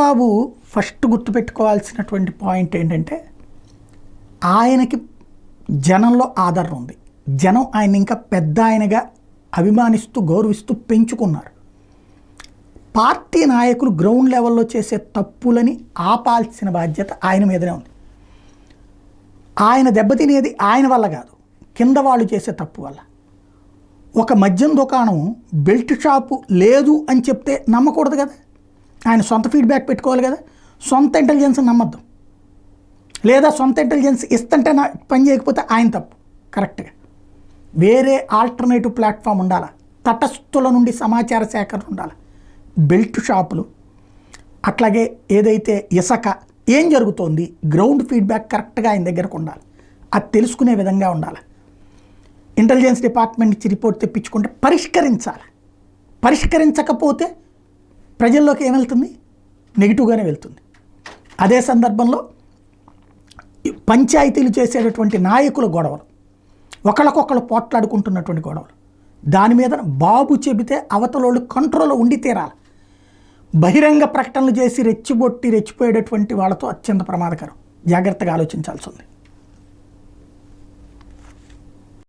Chandrababu first గుర్తుపెట్టుకోవాల్సినటువంటి point ఏంటంటే, ఆయనకి జనంలో ఆదరణ ఉంది. జనం ఆయన ఇంకా పెద్ద ఆయనగా అభిమానిస్తూ గౌరవిస్తూ పెంచుకున్నారు. పార్టీ నాయకులు గ్రౌండ్ లెవెల్లో చేసే తప్పులని ఆపాల్సిన బాధ్యత ఆయన మీదనే ఉంది. ఆయన దెబ్బతినేది ఆయన వల్ల కాదు, కింద వాళ్ళు చేసే తప్పు వల్ల. ఒక మద్యం దుకాణం బెల్ట్ షాపు లేదు అని చెప్తే నమ్మకూడదు కదా, ఆయన సొంత ఫీడ్బ్యాక్ పెట్టుకోవాలి కదా. సొంత ఇంటెలిజెన్స్ నమ్మద్దు, లేదా సొంత ఇంటెలిజెన్స్ ఇస్తుంటే పని చేయకపోతే ఆయన తప్పు. కరెక్ట్గా వేరే ఆల్టర్నేటివ్ ప్లాట్ఫామ్ ఉండాలి, తటస్థుల నుండి సమాచార సేకరణ ఉండాలి. బెల్ట్ షాపులు అట్లాగే ఏదైతే ఇసుక ఏం జరుగుతోంది, గ్రౌండ్ ఫీడ్బ్యాక్ కరెక్ట్గా ఆయన దగ్గరకు ఉండాలి, అది తెలుసుకునే విధంగా ఉండాలి. ఇంటెలిజెన్స్ డిపార్ట్మెంట్ నుంచి రిపోర్ట్ తెప్పించుకుంటే పరిష్కరించాలి. పరిష్కరించకపోతే ప్రజల్లోకి ఏమెళ్తుంది, నెగిటివ్గానే వెళ్తుంది. అదే సందర్భంలో పంచాయతీలు చేసేటటువంటి నాయకుల గొడవలు, ఒకళ్ళకొకళ్ళు పోట్లాడుకుంటున్నటువంటి గొడవలు, దాని మీద బాబు చెబితే అవతలోళ్ళు కంట్రోల్లో ఉండి తీరాలి. బహిరంగ ప్రకటనలు చేసి రెచ్చిపోయేటటువంటి వాళ్ళతో అత్యంత ప్రమాదకరం. జాగ్రత్తగా ఆలోచించాల్సి ఉంది.